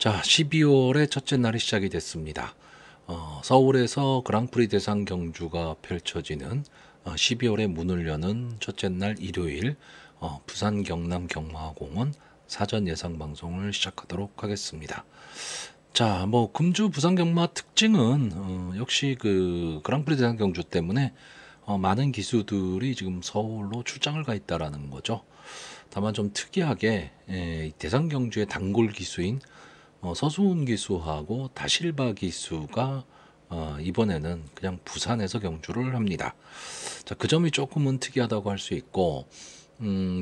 자, 12월의 첫째 날이 시작이 됐습니다. 서울에서 그랑프리 대상 경주가 펼쳐지는 12월에 문을 여는 첫째 날 일요일, 부산 경남 경마공원 사전 예상 방송을 시작하도록 하겠습니다. 자, 뭐 금주 부산 경마 특징은 역시 그 그랑프리 대상 경주 때문에 많은 기수들이 지금 서울로 출장을 가 있다라는 거죠. 다만 좀 특이하게 이 대상 경주의 단골 기수인 서수훈 기수하고 다실바 기수가 이번에는 그냥 부산에서 경주를 합니다. 자, 그 점이 조금은 특이하다고 할 수 있고,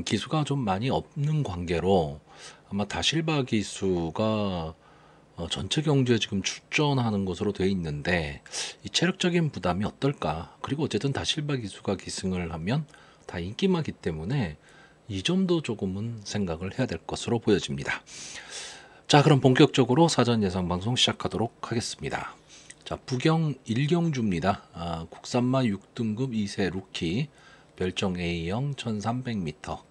기수가 좀 많이 없는 관계로 아마 다실바 기수가 전체 경주에 지금 출전하는 것으로 되어 있는데 이 체력적인 부담이 어떨까? 그리고 어쨌든 다실바 기수가 기승을 하면 다 인기마기 때문에 이 점도 조금은 생각을 해야 될 것으로 보여집니다. 자, 그럼 본격적으로 사전 예상 방송 시작하도록 하겠습니다. 자, 부경 1경주입니다. 국산마 6등급 2세 루키, 별정 A형 1300m,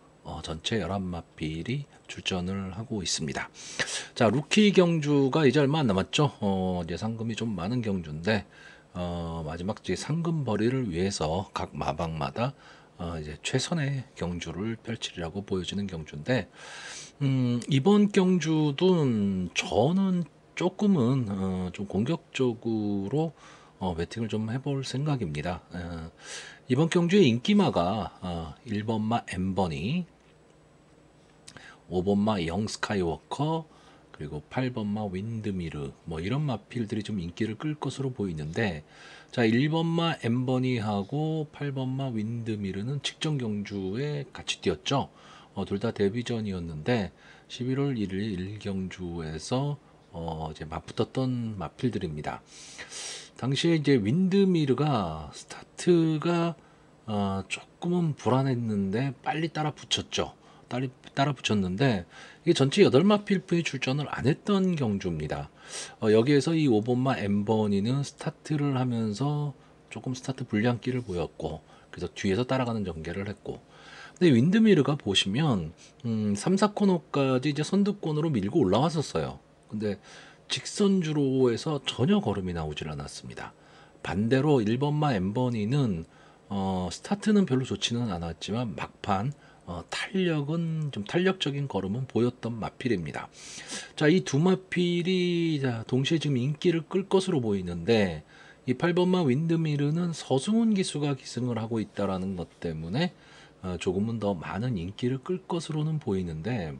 전체 11마필이 출전을 하고 있습니다. 자, 루키 경주가 이제 얼마 안 남았죠. 이제 상금이 좀 많은 경주인데, 마지막 이제 상금 벌이를 위해서 각 마방마다 이제 최선의 경주를 펼치리라고 보여지는 경주인데, 이번 경주도 저는 조금은 좀 공격적으로 배팅을 좀 해볼 생각입니다. 이번 경주의 인기마가 1번마 엠버니, 5번마 영 스카이워커, 그리고 8번마 윈드미르, 뭐 이런 마필들이 좀 인기를 끌 것으로 보이는데, 자, 1번마 엠버니하고 8번마 윈드미르는 직전 경주에 같이 뛰었죠. 둘 다 데뷔전이었는데 11월 1일 1경주에서 이제 맞붙었던 마필들입니다. 당시에 이제 윈드미르가 스타트가 조금은 불안했는데 빨리 따라 붙였죠. 따라 붙였는데 이게 전체 8마필뿐이 출전을 안 했던 경주입니다. 여기에서 이 5번마 엠버니는 스타트를 하면서 조금 스타트 불량기를 보였고, 그래서 뒤에서 따라가는 전개를 했고, 근데 윈드미르가 보시면 3, 4코너까지 이제 선두권으로 밀고 올라왔었어요. 근데 직선주로에서 전혀 걸음이 나오질 않았습니다. 반대로 1번마 엠버니는 스타트는 별로 좋지는 않았지만 막판 탄력은 좀 탄력적인 걸음은 보였던 마필입니다. 자, 이 두 마필이 동시에 지금 인기를 끌 것으로 보이는데, 이 8번마 윈드미르는 서승훈 기수가 기승을 하고 있다라는 것 때문에 조금은 더 많은 인기를 끌 것으로는 보이는데,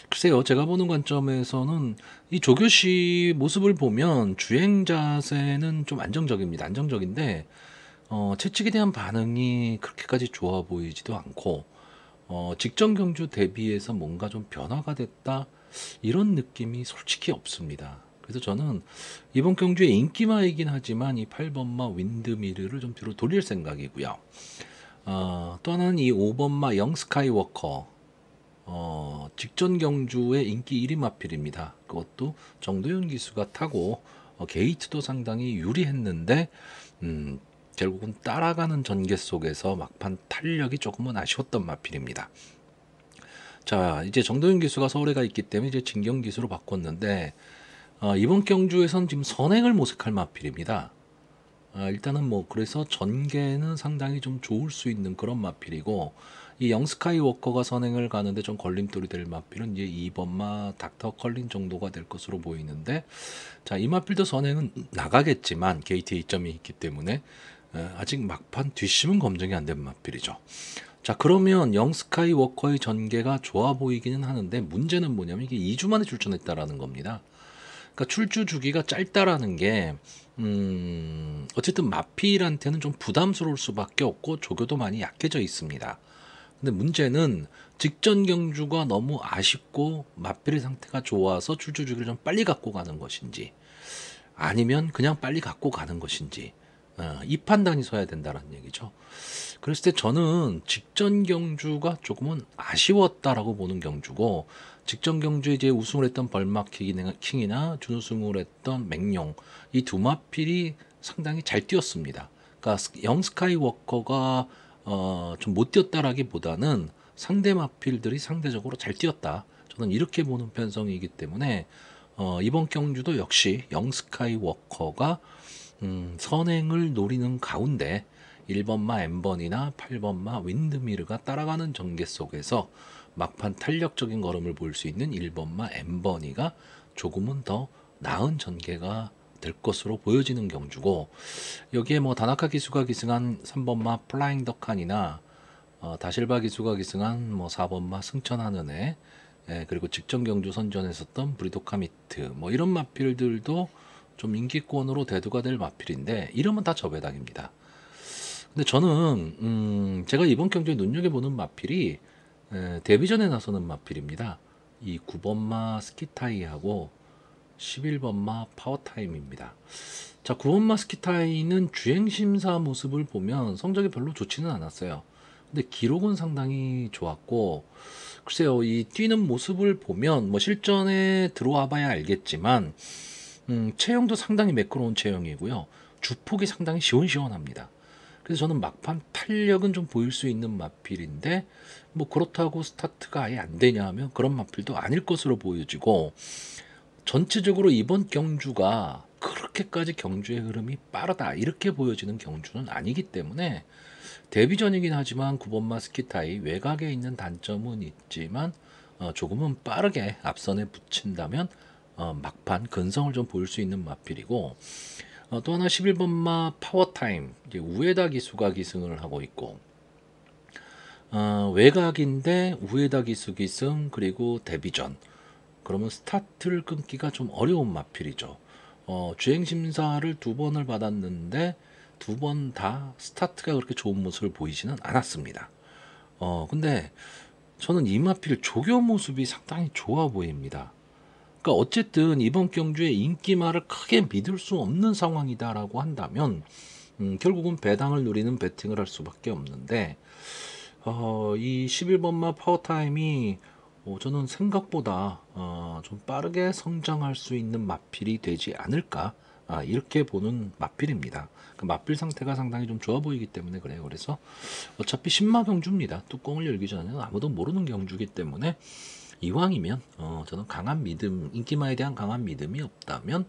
글쎄요, 제가 보는 관점에서는 이 조교시 모습을 보면 주행 자세는 좀 안정적입니다. 안정적인데 채찍에 대한 반응이 그렇게까지 좋아 보이지도 않고, 직전 경주 대비해서 뭔가 좀 변화가 됐다, 이런 느낌이 솔직히 없습니다. 그래서 저는 이번 경주의 인기마이긴 하지만 이 8번마 윈드미르를 좀 뒤로 돌릴 생각이고요. 또 하나는 이 5번마 영 스카이워커, 직전 경주의 인기 1위 마필입니다. 그것도 정도윤 기수가 타고 게이트도 상당히 유리했는데 결국은 따라가는 전개 속에서 막판 탄력이 조금은 아쉬웠던 마필입니다. 자, 이제 정도윤 기수가 서울에 가 있기 때문에 이제 진경 기수로 바꿨는데, 이번 경주에선 지금 선행을 모색할 마필입니다. 일단은 뭐 그래서 전개는 상당히 좀 좋을 수 있는 그런 마필이고, 이 영스카이워커가 선행을 가는데 좀 걸림돌이 될 마필은 이제 2번마 닥터 컬린 정도가 될 것으로 보이는데, 자, 이 마필도 선행은 나가겠지만 게이트에 이점이 있기 때문에 아직 막판 뒷심은 검증이 안 된 마필이죠. 자, 그러면 영스카이워커의 전개가 좋아 보이기는 하는데 문제는 뭐냐면 이게 2주 만에 출전했다라는 겁니다. 그러니까 출주 주기가 짧다라는 게 어쨌든 마필한테는 좀 부담스러울 수밖에 없고 조교도 많이 약해져 있습니다. 근데 문제는 직전 경주가 너무 아쉽고 마필의 상태가 좋아서 출주 주기를 좀 빨리 갖고 가는 것인지, 아니면 그냥 빨리 갖고 가는 것인지, 이 판단이 서야 된다는 얘기죠. 그랬을 때 저는 직전 경주가 조금은 아쉬웠다라고 보는 경주고, 직전 경주에 이제 우승을 했던 벌마킹이나 준우승을 했던 맹룡, 이 두 마필이 상당히 잘 뛰었습니다. 그러니까 영 스카이워커가 좀 못 뛰었다라기보다는 상대 마필들이 상대적으로 잘 뛰었다, 저는 이렇게 보는 편성이기 때문에 이번 경주도 역시 영스카이워커가 선행을 노리는 가운데 1번마 엠번이나 8번마 윈드미르가 따라가는 전개 속에서 막판 탄력적인 걸음을 볼 수 있는 1번마 엠버니가 조금은 더 나은 전개가 될 것으로 보여지는 경주고, 여기에 뭐 다나카 기수가 기승한 3번마 플라잉 덕한이나 다실바 기수가 기승한 뭐 4번마 승천하는 애, 그리고 직전 경주 선전했었던 브리도카미트, 뭐 이런 마필들도 좀 인기권으로 대두가 될 마필인데, 이러면 다 저배당입니다. 근데 저는 제가 이번 경주에 눈여겨보는 마필이 데뷔전에 나서는 마필입니다. 이 9번마 스키타이하고 11번마 파워타임입니다. 자, 9번마 스키타이는 주행심사 모습을 보면 성적이 별로 좋지는 않았어요. 근데 기록은 상당히 좋았고, 글쎄요, 이 뛰는 모습을 보면 뭐 실전에 들어와 봐야 알겠지만 체형도 상당히 매끄러운 체형이고요. 주폭이 상당히 시원시원합니다. 그래서 저는 막판 탄력은 좀 보일 수 있는 마필인데, 뭐 그렇다고 스타트가 아예 안 되냐 하면 그런 마필도 아닐 것으로 보여지고, 전체적으로 이번 경주가 그렇게까지 경주의 흐름이 빠르다 이렇게 보여지는 경주는 아니기 때문에, 데뷔전이긴 하지만 9번마 스키타이 외곽에 있는 단점은 있지만 조금은 빠르게 앞선에 붙인다면 막판 근성을 좀 보일 수 있는 마필이고, 또 하나 11번마 파워타임, 이제 우에다 기수가 기승을 하고 있고, 외곽인데 우에다 기수 기승 그리고 데뷔전, 그러면 스타트를 끊기가 좀 어려운 마필이죠. 주행 심사를 2번을 받았는데 2번 다 스타트가 그렇게 좋은 모습을 보이지는 않았습니다. 근데 저는 이 마필 조교 모습이 상당히 좋아 보입니다. 그러니까 어쨌든 이번 경주에 인기마를 크게 믿을 수 없는 상황이다라고 한다면 결국은 배당을 노리는 배팅을 할 수밖에 없는데, 이 11번마 파워타임이 저는 생각보다 좀 빠르게 성장할 수 있는 마필이 되지 않을까, 이렇게 보는 마필입니다. 그 마필 상태가 상당히 좀 좋아 보이기 때문에 그래요. 그래서 어차피 신마 경주입니다. 뚜껑을 열기 전에는 아무도 모르는 경주이기 때문에 이왕이면 저는 강한 믿음, 인기마에 대한 강한 믿음이 없다면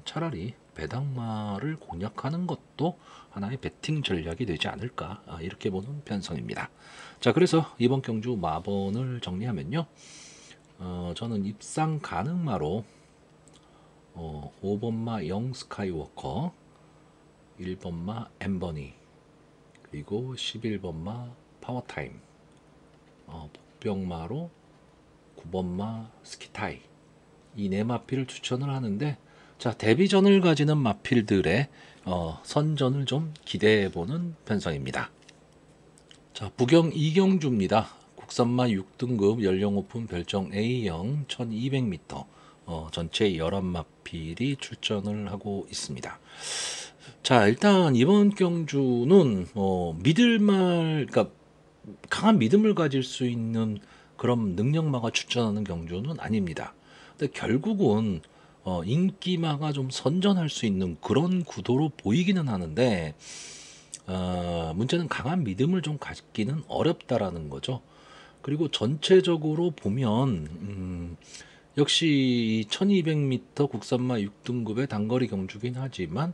차라리 배당마를 공략하는 것도 하나의 배팅 전략이 되지 않을까, 이렇게 보는 편성입니다. 자, 그래서 이번 경주 마번을 정리하면요, 저는 입상 가능마로 5번마 영 스카이워커, 1번마 엠버니, 그리고 11번마 파워타임, 복병마로 9번마 스키타이, 이 네 마필을 추천을 하는데, 자, 데뷔전을 가지는 마필들의 선전을 좀 기대해보는 편성입니다. 자, 부경 이경주입니다. 국산마 6등급 연령 오픈 별정 A형 1200m, 전체 11마필이 출전을 하고 있습니다. 자, 일단 이번 경주는 그러니까 강한 믿음을 가질 수 있는 그런 능력마가 출전하는 경주는 아닙니다. 근데 결국은 인기마가 좀 선전할 수 있는 그런 구도로 보이기는 하는데, 문제는 강한 믿음을 좀 갖기는 어렵다라는 거죠. 그리고 전체적으로 보면 역시 1200m 국산마 6등급의 단거리 경주긴 하지만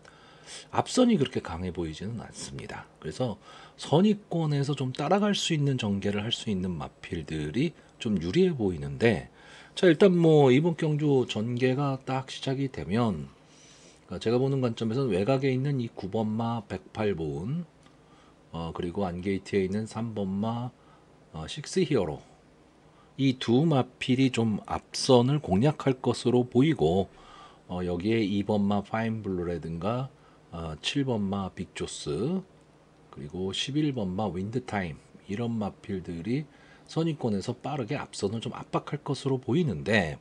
앞선이 그렇게 강해 보이지는 않습니다. 그래서 선의권에서 좀 따라갈 수 있는 전개를 할 수 있는 마필들이 좀 유리해 보이는데, 자, 일단 뭐 이번 경주 전개가 딱 시작이 되면 제가 보는 관점에서는 외곽에 있는 이 9번마 108보은, 그리고 안게이트에 있는 3번마 식스히어로, 이 두 마필이 좀 앞선을 공략할 것으로 보이고, 여기에 2번마 파인블루라든가 7번마 빅조스, 그리고 11번마 윈드타임, 이런 마필들이 선의권에서 빠르게 앞선을 좀 압박할 것으로 보이는데,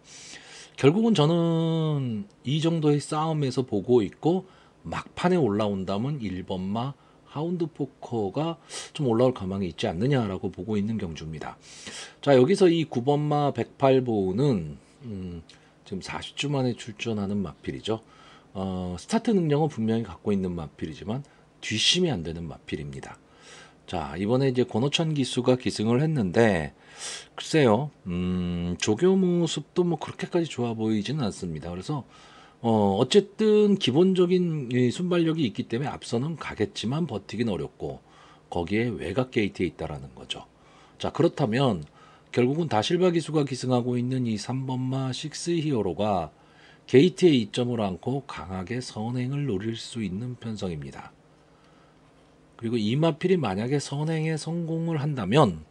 결국은 저는 이 정도의 싸움에서 보고 있고, 막판에 올라온다면 1번마 하운드 포커가 좀 올라올 가망이 있지 않느냐라고 보고 있는 경주입니다. 자, 여기서 이 9번마 108보우는 지금 40주 만에 출전하는 마필이죠. 스타트 능력은 분명히 갖고 있는 마필이지만 뒷심이 안 되는 마필입니다. 자, 이번에 이제 권호찬 기수가 기승을 했는데, 글쎄요, 조교 모습도 뭐 그렇게까지 좋아 보이지는 않습니다. 그래서, 어쨌든 기본적인 이 순발력이 있기 때문에 앞서는 가겠지만 버티긴 어렵고, 거기에 외곽 게이트에 있다라는 거죠. 자, 그렇다면, 결국은 다실바 기수가 기승하고 있는 이 3번마 식스 히어로가 게이트에 이점을 안고 강하게 선행을 노릴 수 있는 편성입니다. 그리고 이마필이 만약에 선행에 성공을 한다면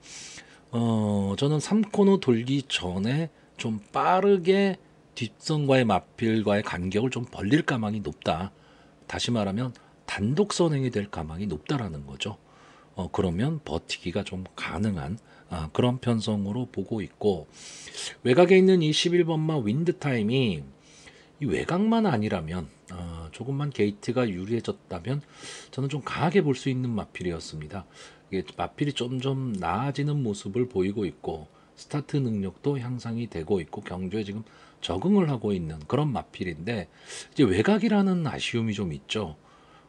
저는 3코너 돌기 전에 좀 빠르게 뒷선과의 마필과의 간격을 좀 벌릴 가망이 높다. 다시 말하면 단독 선행이 될 가망이 높다라는 거죠. 그러면 버티기가 좀 가능한 그런 편성으로 보고 있고, 외곽에 있는 이 11번마 윈드 타임이 이 외곽만 아니라면 조금만 게이트가 유리해졌다면 저는 좀 강하게 볼 수 있는 마필이었습니다. 이게 마필이 점점 나아지는 모습을 보이고 있고 스타트 능력도 향상이 되고 있고 경주에 지금 적응을 하고 있는 그런 마필인데, 이제 외곽이라는 아쉬움이 좀 있죠.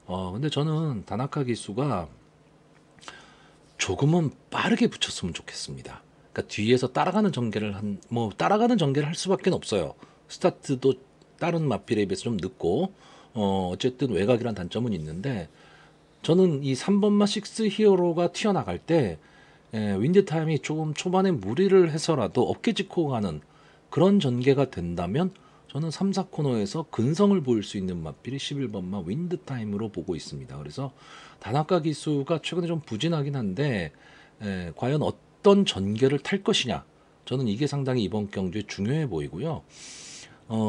근데 저는 다나카 기수가 조금은 빠르게 붙였으면 좋겠습니다. 그러니까 뒤에서 따라가는 전개를 따라가는 전개를 할 수밖에 없어요. 스타트도 다른 마필에 비해서 좀 늦고, 어쨌든 외곽이란 단점은 있는데, 저는 이 3번마 식스 히어로가 튀어나갈 때 윈드 타임이 조금 초반에 무리를 해서라도 어깨 짚고 가는 그런 전개가 된다면 저는 3, 4코너에서 근성을 보일 수 있는 마필이 11번마 윈드 타임으로 보고 있습니다. 그래서 다나카 기수가 최근에 좀 부진하긴 한데 과연 어떤 전개를 탈 것이냐, 저는 이게 상당히 이번 경주에 중요해 보이고요.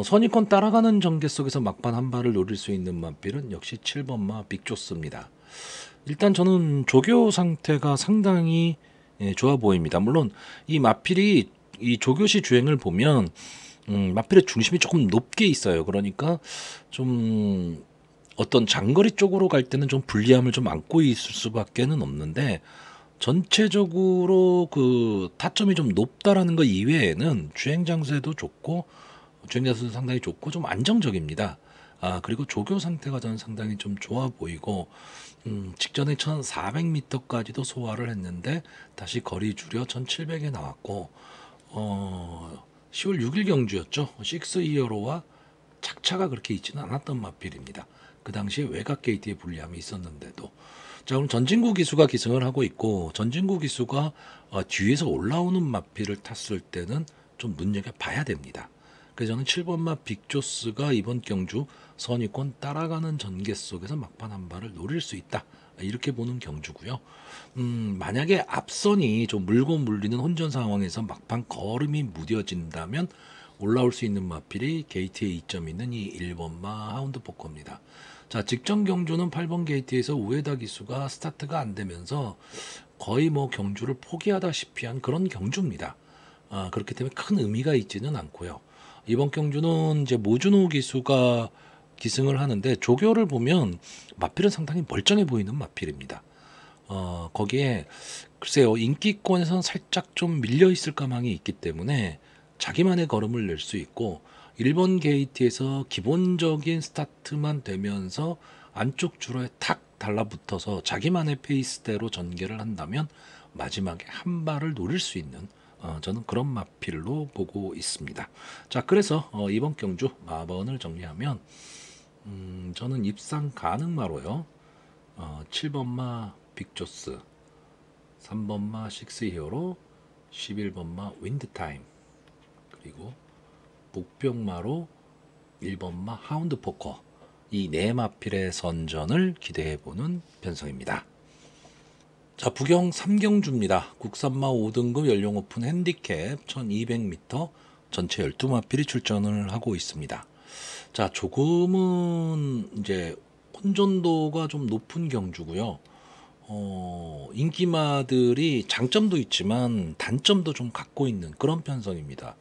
선입권 따라가는 전개 속에서 막판 한 발을 노릴 수 있는 마필은 역시 7번마 빅조스입니다. 일단 저는 조교 상태가 상당히 좋아 보입니다. 물론 이 마필이 이 조교시 주행을 보면 마필의 중심이 조금 높게 있어요. 그러니까 좀 어떤 장거리 쪽으로 갈 때는 좀 불리함을 좀 안고 있을 수밖에는 없는데, 전체적으로 그 타점이 좀 높다라는 것 이외에는 주행 장세도 좋고 주행 장세도 상당히 좋고 좀 안정적입니다. 그리고 조교 상태가 저는 상당히 좀 좋아 보이고, 직전에 1400m까지도 소화를 했는데 다시 거리 줄여 1700에 나왔고, 10월 6일 경주였죠. 식스 히어로와 착차가 그렇게 있지는 않았던 마필입니다. 그 당시에 외곽 게이트에 불리함이 있었는데도. 자, 오늘 전진구 기수가 기승을 하고 있고, 전진구 기수가 뒤에서 올라오는 마필을 탔을 때는 좀 눈여겨봐야 됩니다. 그래서 저는 7번마 빅조스가 이번 경주 선입권 따라가는 전개 속에서 막판 한 발을 노릴 수 있다, 이렇게 보는 경주고요. 만약에 앞선이 좀 물고 물리는 혼전 상황에서 막판 걸음이 무뎌진다면 올라올 수 있는 마필이 게이트에 이점 있는 이 1번마 하운드 포커입니다. 자, 직전 경주는 8번 게이트에서 우에다 기수가 스타트가 안 되면서 거의 뭐 경주를 포기하다시피 한 그런 경주입니다. 그렇기 때문에 큰 의미가 있지는 않고요. 이번 경주는 이제 모주노 기수가 기승을 하는데, 조교를 보면 마필은 상당히 멀쩡해 보이는 마필입니다. 거기에 글쎄요, 인기권에서는 살짝 좀 밀려 있을 가망이 있기 때문에 자기만의 걸음을 낼 수 있고, 1번 게이트에서 기본적인 스타트만 되면서 안쪽 줄에 탁 달라붙어서 자기만의 페이스대로 전개를 한다면 마지막에 한 발을 노릴 수 있는 저는 그런 마필로 보고 있습니다. 자, 그래서 이번 경주 마번을 정리하면 저는 입상 가능마로요. 7번마 빅조스, 3번마 식스 히어로, 11번마 윈드타임, 그리고 목병마로 1번마 하운드 포커, 이 네 마필의 선전을 기대해보는 편성입니다. 자, 부경 3경주입니다. 국산마 5등급 연령 오픈 핸디캡 1200m 전체 12마필이 출전을 하고 있습니다. 자, 조금은 이제 혼전도가 좀 높은 경주고요. 인기마들이 장점도 있지만 단점도 좀 갖고 있는 그런 편성입니다.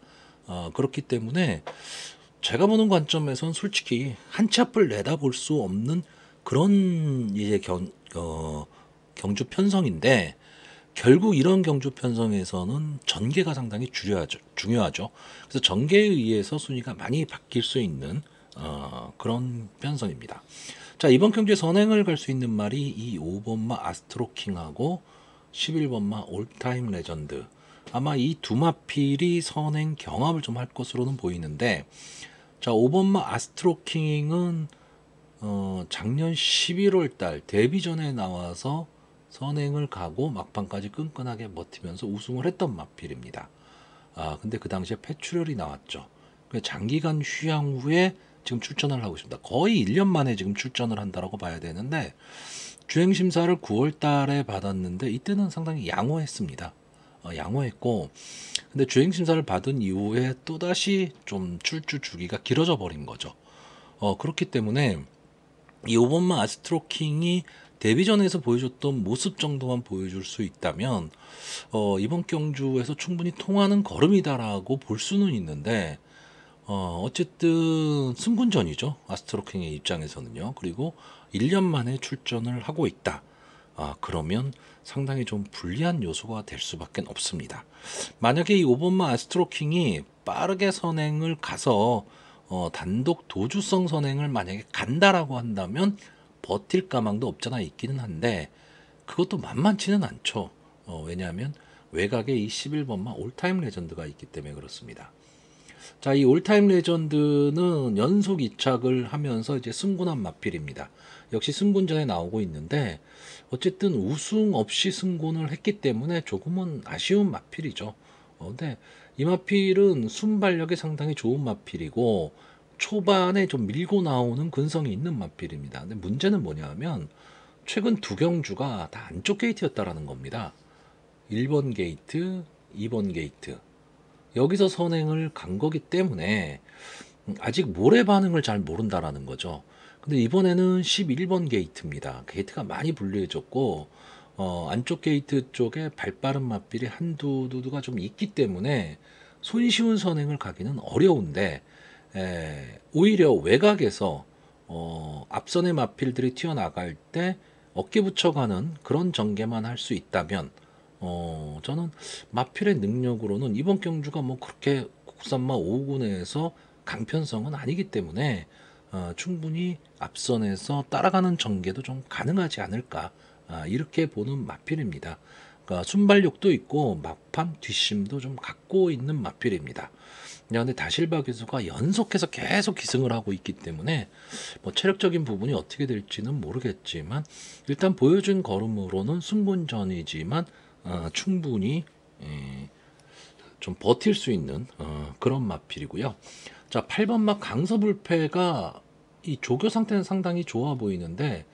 그렇기 때문에 제가 보는 관점에선 솔직히 한 치 앞을 내다볼 수 없는 그런 이제 경주 편성인데, 결국 이런 경주 편성에서는 전개가 상당히 중요하죠. 그래서 전개에 의해서 순위가 많이 바뀔 수 있는 그런 편성입니다. 자, 이번 경주에 선행을 갈 수 있는 말이 이 5번마 아스트로킹하고 11번마 올타임 레전드. 아마 이 두 마필이 선행 경합을 좀 할 것으로는 보이는데, 자, 5번마 아스트로킹은 작년 11월 달 데뷔전에 나와서 선행을 가고 막판까지 끈끈하게 버티면서 우승을 했던 마필입니다. 근데 그 당시에 폐출혈이 나왔죠. 장기간 휴양 후에 지금 출전을 하고 있습니다. 거의 1년 만에 지금 출전을 한다라고 봐야 되는데, 주행 심사를 9월 달에 받았는데 이때는 상당히 양호했습니다. 양호했고, 근데 주행 심사를 받은 이후에 또다시 좀 출주 주기가 길어져 버린 거죠. 그렇기 때문에 이 5번마 아스트로킹이 데뷔전에서 보여줬던 모습 정도만 보여줄 수 있다면 이번 경주에서 충분히 통하는 걸음이다라고 볼 수는 있는데, 어쨌든 승군전이죠. 아스트로킹의 입장에서는요. 그리고 1년 만에 출전을 하고 있다. 그러면 상당히 좀 불리한 요소가 될 수밖에 없습니다. 만약에 이 5번마 아스트로킹이 빠르게 선행을 가서 단독 도주성 선행을 만약에 간다라고 한다면 버틸 가망도 없잖아 있기는 한데, 그것도 만만치는 않죠. 왜냐하면 외곽에 이 11번마 올타임 레전드가 있기 때문에 그렇습니다. 자, 이 올타임 레전드는 연속 2착을 하면서 이제 승군한 마필입니다. 역시 승군전에 나오고 있는데, 어쨌든 우승 없이 승군을 했기 때문에 조금은 아쉬운 마필이죠. 근데 이 마필은 순발력이 상당히 좋은 마필이고 초반에 좀 밀고 나오는 근성이 있는 마필입니다. 근데 문제는 뭐냐면 최근 두 경주가 다 안쪽 게이트였다라는 겁니다. 1번 게이트, 2번 게이트. 여기서 선행을 간 거기 때문에 아직 모래 반응을 잘 모른다라는 거죠. 근데 이번에는 11번 게이트입니다. 게이트가 많이 분리해졌고 안쪽 게이트 쪽에 발빠른 맞빌이 한두 두두가 좀 있기 때문에 손쉬운 선행을 가기는 어려운데, 오히려 외곽에서 앞선의 마필들이 튀어나갈 때 어깨 붙여가는 그런 전개만 할 수 있다면, 저는 마필의 능력으로는 이번 경주가 뭐 그렇게 국산마 5군에서 강편성은 아니기 때문에 충분히 앞선에서 따라가는 전개도 좀 가능하지 않을까, 이렇게 보는 마필입니다. 그러니까 순발력도 있고 막판 뒷심도 좀 갖고 있는 마필입니다. 근데 다실바 기수가 연속해서 계속 기승을 하고 있기 때문에 뭐 체력적인 부분이 어떻게 될지는 모르겠지만, 일단 보여준 걸음으로는 승분전이지만 충분히 좀 버틸 수 있는 그런 마필이고요. 자, 8번마 강서불패가 이 조교 상태는 상당히 좋아 보이는데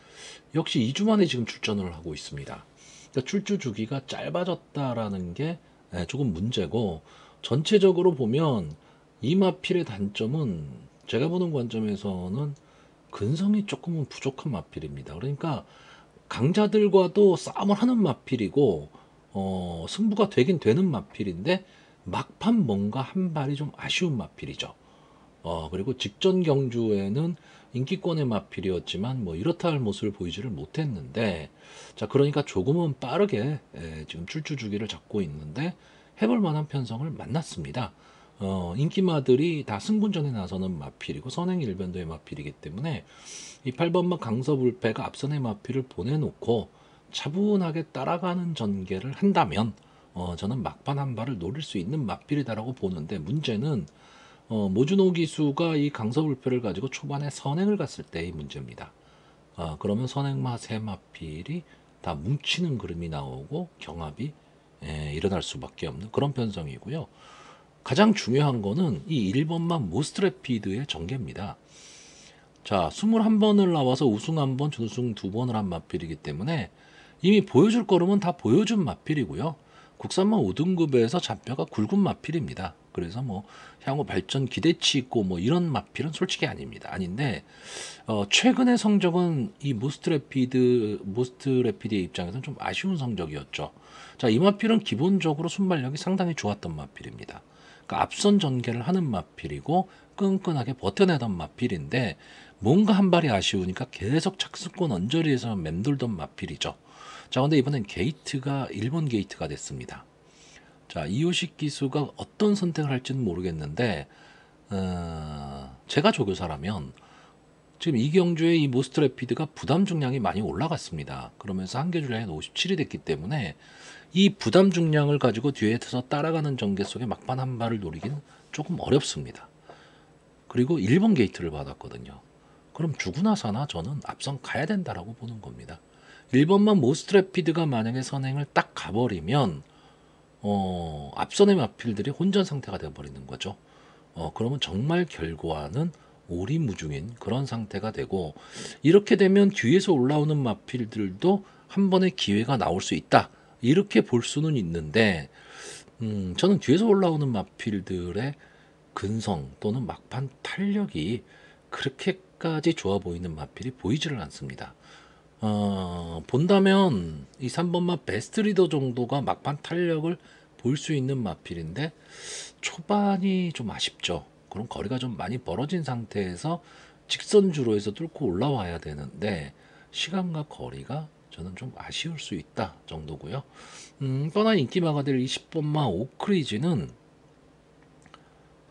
역시 2주 만에 지금 출전을 하고 있습니다. 그러니까 출주 주기가 짧아졌다라는 게 조금 문제고, 전체적으로 보면 이 마필의 단점은 제가 보는 관점에서는 근성이 조금은 부족한 마필입니다. 그러니까 강자들과도 싸움을 하는 마필이고 승부가 되긴 되는 마필인데 막판 뭔가 한 발이 좀 아쉬운 마필이죠. 그리고 직전 경주에는 인기권의 마필이었지만 뭐 이렇다 할 모습을 보이지를 못했는데, 자, 그러니까 조금은 빠르게 지금 출주 주기를 잡고 있는데 해볼 만한 편성을 만났습니다. 인기마들이 다 승군전에 나서는 마필이고 선행 일변도의 마필이기 때문에 이 8번마 강서불패가 앞선의 마필을 보내놓고 차분하게 따라가는 전개를 한다면 저는 막판 한 발을 노릴 수 있는 마필이다라고 보는데, 문제는 모준호 기수가 이 강서불패를 가지고 초반에 선행을 갔을 때의 문제입니다. 그러면 선행마 세 마필이 다 뭉치는 그림이 나오고 경합이 일어날 수밖에 없는 그런 편성이고요. 가장 중요한 거는 이 1번만 모스트래피드의 전개입니다. 자, 21번을 나와서 우승 1번, 준우승 2번을 한 마필이기 때문에 이미 보여줄 걸음은 다 보여준 마필이고요. 국산마 5등급에서 잡혀가 굵은 마필입니다. 그래서 뭐 향후 발전 기대치 있고 뭐 이런 마필은 솔직히 아닙니다. 아닌데 최근의 성적은 이 모스트래피드의 입장에서는 좀 아쉬운 성적이었죠. 자, 이 마필은 기본적으로 순발력이 상당히 좋았던 마필입니다. 그러니까 앞선 전개를 하는 마필이고 끈끈하게 버텨내던 마필인데 뭔가 한 발이 아쉬우니까 계속 착수권 언저리에서 맴돌던 마필이죠. 자, 근데 이번엔 게이트가 1번 게이트가 됐습니다. 자, 이호식 기수가 어떤 선택을 할지는 모르겠는데 제가 조교사라면 지금 이 경주에 이 모스트래피드가 부담 중량이 많이 올라갔습니다. 그러면서 한계 줄량이 57이 됐기 때문에 이 부담 중량을 가지고 뒤에서 따라가는 전개 속에 막판 한 발을 노리기는 조금 어렵습니다. 그리고 1번 게이트를 받았거든요. 그럼 죽으나 사나 저는 앞선 가야 된다라고 보는 겁니다. 1번만 모스트래피드가 만약에 선행을 딱 가버리면 앞선의 마필들이 혼전 상태가 되어버리는 거죠. 그러면 정말 결과는 오리무중인 그런 상태가 되고, 이렇게 되면 뒤에서 올라오는 마필들도 한 번의 기회가 나올 수 있다, 이렇게 볼 수는 있는데, 저는 뒤에서 올라오는 마필들의 근성 또는 막판 탄력이 그렇게까지 좋아 보이는 마필이 보이지를 않습니다. 본다면 이 3번마 베스트 리더 정도가 막판 탄력을 볼 수 있는 마필인데 초반이 좀 아쉽죠. 그럼 거리가 좀 많이 벌어진 상태에서 직선주로에서 뚫고 올라와야 되는데 시간과 거리가 저는 좀 아쉬울 수 있다 정도고요. 뻔한 인기마가 될 20번마 오크리지는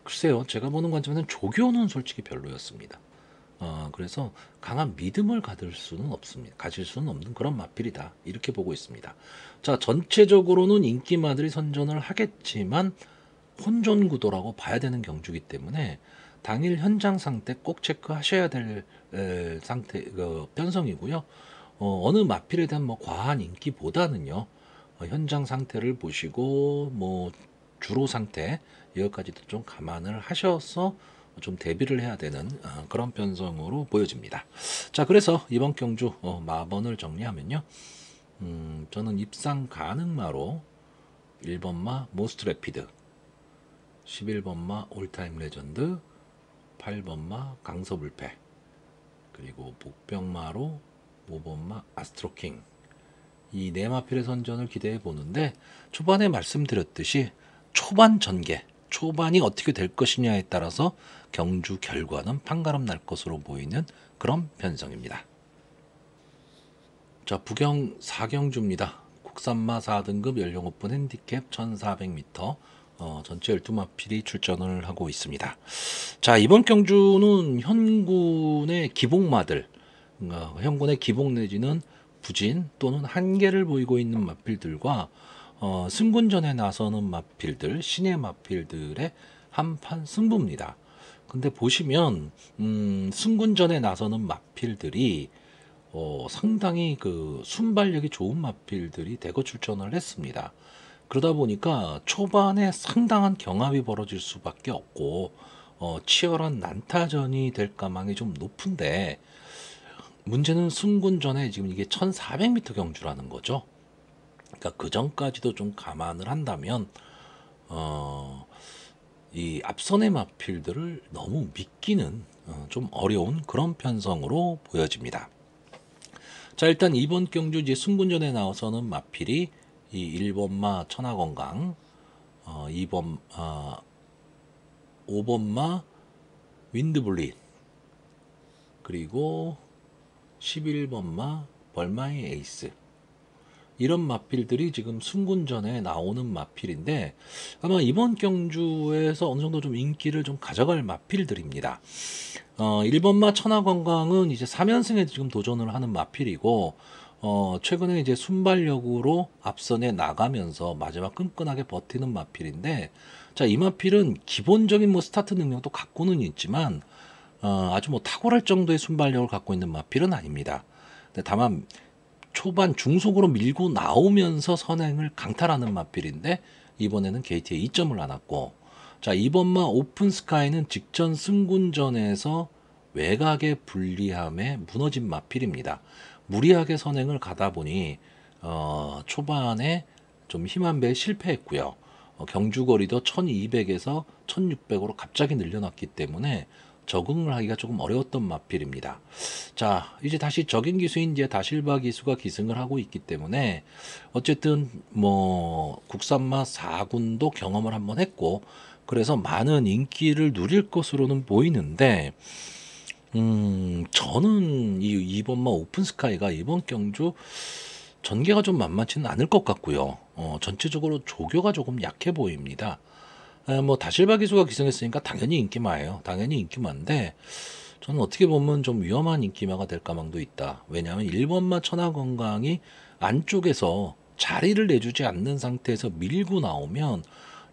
글쎄요, 제가 보는 관점에는 조교는 솔직히 별로였습니다. 그래서 강한 믿음을 가질 수는 없는 그런 마필이다, 이렇게 보고 있습니다. 자, 전체적으로는 인기마들이 선전을 하겠지만 혼전 구도라고 봐야 되는 경주기 때문에 당일 현장 상태 꼭 체크하셔야 될 상태 편성이고요. 어느 마필에 대한 뭐 과한 인기보다는요, 현장 상태를 보시고 뭐 주로 상태 이것까지도 좀 감안을 하셔서 좀 대비를 해야 되는 그런 편성으로 보여집니다. 자, 그래서 이번 경주 마번을 정리하면요, 저는 입상 가능마로 1번마 모스트래피드, 11번마 올타임 레전드, 8번마 강서불패, 그리고 복병마로 5번마 아스트로킹, 이 네 마필의 선전을 기대해 보는데, 초반에 말씀드렸듯이 초반 전개, 초반이 어떻게 될 것이냐에 따라서 경주 결과는 판가름 날 것으로 보이는 그런 편성입니다. 자, 부경 4경주입니다. 국산마 4등급 연령 오픈 핸디캡 1400m, 전체 12마필이 출전을 하고 있습니다. 자, 이번 경주는 현군의 기복마들, 현군의 기복 내지는 부진 또는 한계를 보이고 있는 마필들과 승군전에 나서는 마필들, 신의 마필들의 한판 승부입니다. 근데 보시면 승군전에 나서는 마필들이 상당히 그 순발력이 좋은 마필들이 대거 출전을 했습니다. 그러다 보니까 초반에 상당한 경합이 벌어질 수밖에 없고 치열한 난타전이 될 가망이 좀 높은데, 문제는 승군전에 지금 이게 1400m 경주라는 거죠. 그러니까 그 전까지도 좀 감안을 한다면 이 앞선의 마필들을 너무 믿기는 좀 어려운 그런 편성으로 보여집니다. 자, 일단 이번 경주 이제 승군전에 나와서는 마필이 이 1번마 천하건강, 5번마 윈드블릿, 그리고 11번마 벌마의 에이스, 이런 마필들이 지금 승군전에 나오는 마필인데 아마 이번 경주에서 어느 정도 좀 인기를 좀 가져갈 마필들입니다. 1번마 천하건강은 이제 3연승에 지금 도전을 하는 마필이고, 최근에 이제 순발력으로 앞선에 나가면서 마지막 끈끈하게 버티는 마필인데, 자, 이 마필은 기본적인 뭐 스타트 능력도 갖고는 있지만 아주 뭐 탁월할 정도의 순발력을 갖고 있는 마필은 아닙니다. 근데 다만 초반 중속으로 밀고 나오면서 선행을 강탈하는 마필인데 이번에는 게이트에 2점을 안았고, 자, 2번마 오픈스카이는 직전 승군전에서 외곽의 불리함에 무너진 마필입니다. 무리하게 선행을 가다 보니 초반에 좀 힘한 배에 실패했고요. 경주거리도 1200에서 1600으로 갑자기 늘려놨기 때문에 적응을 하기가 조금 어려웠던 마필입니다. 자, 이제 다시 적인 기수인 이제 다실바 기수가 기승을 하고 있기 때문에 어쨌든 뭐 국산마 4군도 경험을 한번 했고, 그래서 많은 인기를 누릴 것으로는 보이는데, 저는 이 2번마 오픈스카이가 이번 경주 전개가 좀 만만치는 않을 것 같고요. 전체적으로 조교가 조금 약해 보입니다. 뭐 다실바 기수가 기승했으니까 당연히 인기마예요. 당연히 인기마인데 저는 어떻게 보면 좀 위험한 인기마가 될 가망도 있다. 왜냐하면 1번마 천하건강이 안쪽에서 자리를 내주지 않는 상태에서 밀고 나오면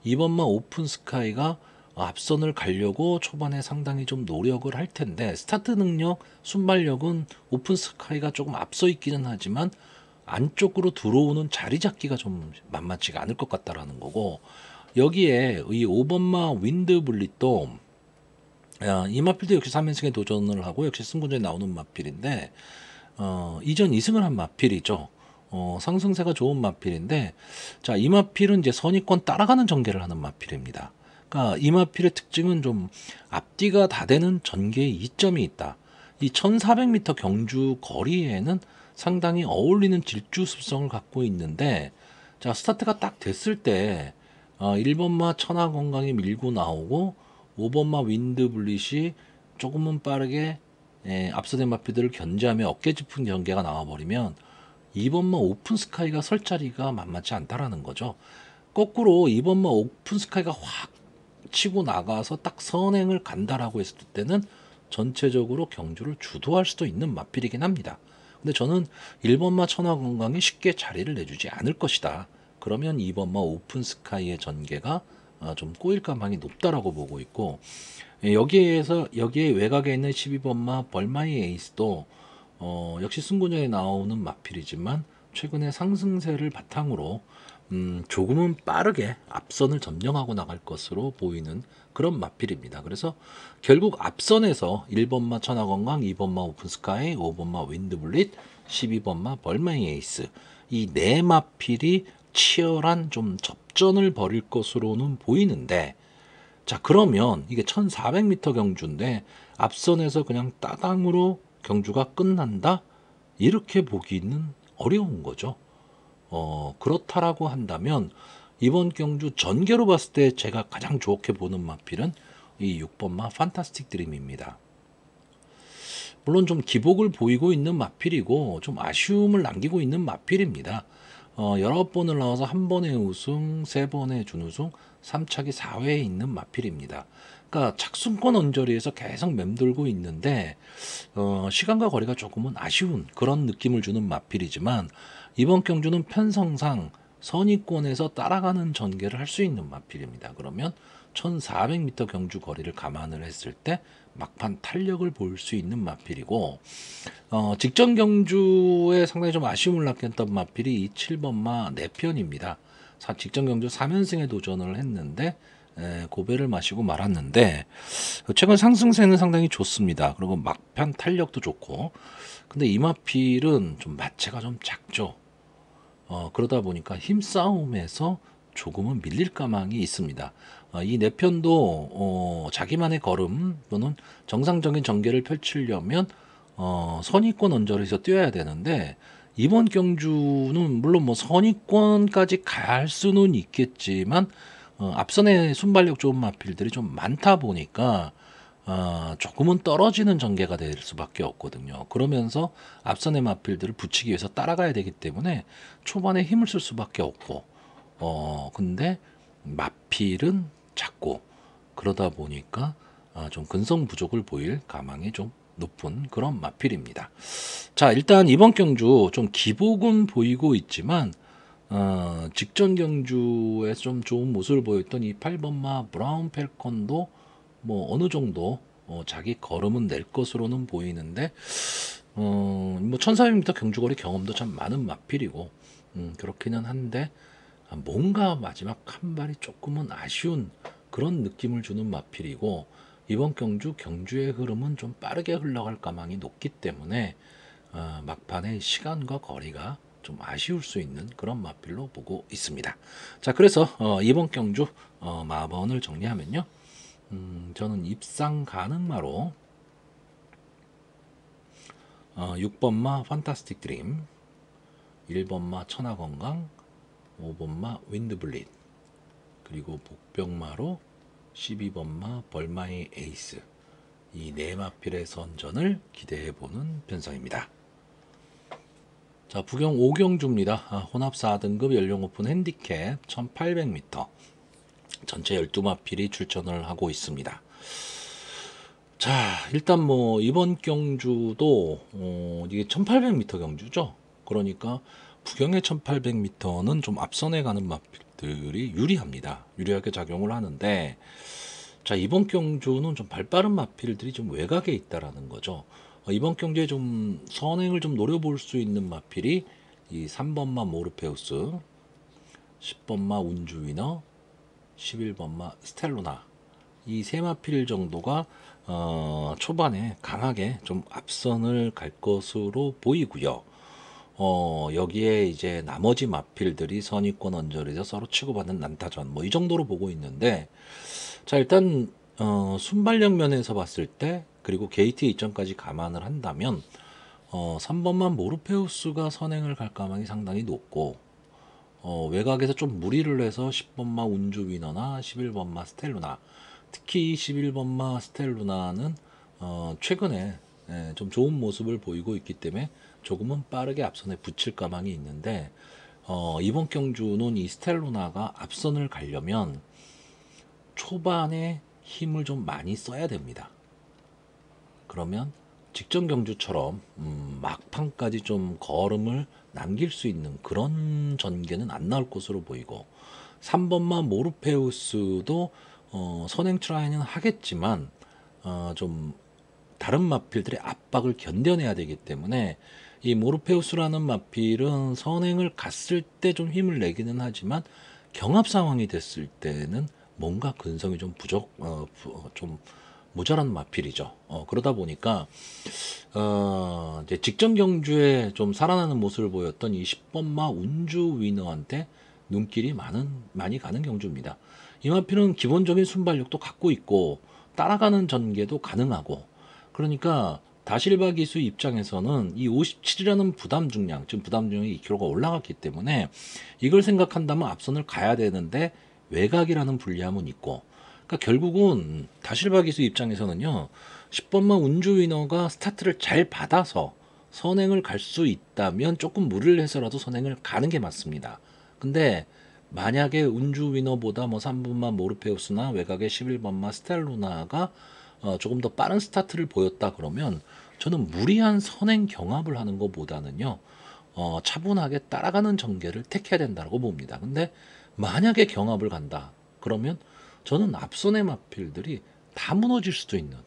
2번마 오픈스카이가 앞선을 가려고 초반에 상당히 좀 노력을 할 텐데, 스타트 능력, 순발력은 오픈스카이가 조금 앞서 있기는 하지만 안쪽으로 들어오는 자리 잡기가 좀 만만치가 않을 것 같다라는 거고, 여기에 이 5번마 윈드블릿도 이 마필도 역시 3연승에 도전을 하고 역시 승부전에 나오는 마필인데, 이전 2승을 한 마필이죠. 상승세가 좋은 마필인데, 자, 이 마필은 이제 선의권 따라가는 전개를 하는 마필입니다. 그러니까 이 마필의 특징은 좀 앞뒤가 다 되는 전개의 이점이 있다. 이 1400m 경주 거리에는 상당히 어울리는 질주 습성을 갖고 있는데, 자, 스타트가 딱 됐을 때 1번마 천하건강이 밀고 나오고 5번마 윈드블릿이 조금은 빠르게 앞서된 마필들을 견제하며 어깨 짚은 전개가 나와버리면 2번마 오픈스카이가 설 자리가 만만치 않다라는 거죠. 거꾸로 2번마 오픈스카이가 확 치고 나가서 딱 선행을 간다라고 했을 때는 전체적으로 경주를 주도할 수도 있는 마필이긴 합니다. 근데 저는 1번마 천하건강이 쉽게 자리를 내주지 않을 것이다. 그러면 2번마 오픈스카이의 전개가 좀 꼬일 가망이 높다라고 보고 있고, 여기에 외곽에 있는 12번마 벌마이 에이스도 역시 승부전에 나오는 마필이지만 최근에 상승세를 바탕으로 조금은 빠르게 앞선을 점령하고 나갈 것으로 보이는 그런 마필입니다. 그래서 결국 앞선에서 1번마 천하건강, 2번마 오픈스카이, 5번마 윈드블릿, 12번마 벌마이 에이스, 이 네 마필이 치열한 좀 접전을 벌일 것으로는 보이는데, 자, 그러면 이게 1400m 경주인데 앞선에서 그냥 따당으로 경주가 끝난다? 이렇게 보기는 어려운 거죠. 그렇다라고 한다면 이번 경주 전개로 봤을 때 제가 가장 좋게 보는 마필은 이 6번마 판타스틱 드림입니다. 물론 좀 기복을 보이고 있는 마필이고 좀 아쉬움을 남기고 있는 마필입니다. 19번을 나와서 1번의 우승, 3번의 준우승, 3차기 4회에 있는 마필입니다. 그러니까 착순권 언저리에서 계속 맴돌고 있는데 시간과 거리가 조금은 아쉬운 그런 느낌을 주는 마필이지만, 이번 경주는 편성상 선의권에서 따라가는 전개를 할 수 있는 마필입니다. 그러면 1400m 경주 거리를 감안을 했을 때 막판 탄력을 볼 수 있는 마필이고, 직전 경주에 상당히 좀 아쉬움을 남겼던 마필이 이 7번마 내편입니다. 직전 경주 3연승에 도전을 했는데 고배를 마시고 말았는데, 최근 상승세는 상당히 좋습니다. 그리고 막판 탄력도 좋고, 근데 이 마필은 좀 마체가 좀 작죠. 그러다 보니까 힘싸움에서 조금은 밀릴 가망이 있습니다. 이 내편도 자기만의 걸음 또는 정상적인 전개를 펼치려면 선의권 언저리에서 뛰어야 되는데, 이번 경주는 물론 뭐 선의권까지 갈 수는 있겠지만 앞선에 순발력 좋은 마필들이 좀 많다 보니까 조금은 떨어지는 전개가 될 수밖에 없거든요. 그러면서 앞선의 마필들을 붙이기 위해서 따라가야 되기 때문에 초반에 힘을 쓸 수밖에 없고, 근데 마필은 작고, 그러다 보니까 좀 근성 부족을 보일 가망이 좀 높은 그런 마필입니다. 자, 일단 이번 경주 좀 기복은 보이고 있지만 직전 경주에 좀 좋은 모습을 보였던 이 8번마 브라운 펠컨도 뭐 어느 정도 자기 걸음은 낼 것으로는 보이는데, 뭐 1400m 경주거리 경험도 참 많은 마필이고 그렇기는 한데, 뭔가 마지막 한 발이 조금은 아쉬운 그런 느낌을 주는 마필이고, 이번 경주의 흐름은 좀 빠르게 흘러갈 가망이 높기 때문에 막판에 시간과 거리가 좀 아쉬울 수 있는 그런 마필로 보고 있습니다. 자, 그래서 이번 경주 마번을 정리하면요, 저는 입상 가능마로 6번마 판타스틱 드림, 1번마 천하건강, 5번마 윈드블릿, 그리고 복병마로 12번마 벌마이 에이스, 이 네 마필의 선전을 기대해보는 편성입니다. 자, 부경 5경주입니다. 혼합 4등급 연령 오픈 핸디캡 1800m, 전체 12마필이 출전을 하고 있습니다. 자, 일단 뭐 이번 경주도 이게 1800m 경주죠. 그러니까 부경의 1800m는 좀 앞선에 가는 마필들이 유리합니다. 유리하게 작용을 하는데, 자, 이번 경주는 좀 발빠른 마필들이 좀 외곽에 있다라는 거죠. 이번 경주에 좀 선행을 좀 노려볼 수 있는 마필이 이 3번마 모르페우스, 10번마 운주위너, 11번마 스텔로나, 이 세 마필 정도가 초반에 강하게 좀 앞선을 갈 것으로 보이고요. 여기에 이제 나머지 마필들이 선의권 언저리에서 서로 치고받는 난타전 뭐 이 정도로 보고 있는데, 자, 일단 순발력 면에서 봤을 때, 그리고 게이트 이점까지 감안을 한다면 3번만 모르페우스가 선행을 갈 가망이 상당히 높고, 외곽에서 좀 무리를 해서 10번마 운주 위너나 11번마 스텔루나, 특히 11번마 스텔루나는 최근에 좀 좋은 모습을 보이고 있기 때문에 조금은 빠르게 앞선에 붙일 가망이 있는데, 이번 경주는 이 스텔루나가 앞선을 가려면 초반에 힘을 좀 많이 써야 됩니다. 그러면 직전 경주처럼 막판까지 좀 걸음을 남길 수 있는 그런 전개는 안 나올 것으로 보이고, 3번마 모르페우스도 선행 트라이는 하겠지만 좀 다른 마필들의 압박을 견뎌내야 되기 때문에, 이 모르페우스라는 마필은 선행을 갔을 때 좀 힘을 내기는 하지만 경합 상황이 됐을 때는 뭔가 근성이 좀 좀 모자란 마필이죠. 그러다 보니까 이제 직전 경주에 좀 살아나는 모습을 보였던 이 10번마 운주 위너한테 눈길이 많이 가는 경주입니다. 이 마필은 기본적인 순발력도 갖고 있고 따라가는 전개도 가능하고, 그러니까 다실바 기수 입장에서는 이 57이라는 부담 중량, 지금 부담 중량이 2kg가 올라갔기 때문에 이걸 생각한다면 앞선을 가야 되는데 외곽이라는 불리함은 있고, 그러니까 결국은 다실바 기수 입장에서는요, 10번만 운주 위너가 스타트를 잘 받아서 선행을 갈 수 있다면 조금 무리를 해서라도 선행을 가는 게 맞습니다. 근데 만약에 운주 위너보다 뭐 3번만 모르페우스나 외곽의 11번만 스텔루나가 조금 더 빠른 스타트를 보였다 그러면, 저는 무리한 선행 경합을 하는 것보다는요, 차분하게 따라가는 전개를 택해야 된다고 봅니다. 근데 만약에 경합을 간다 그러면 저는 앞선의 마필들이 다 무너질 수도 있는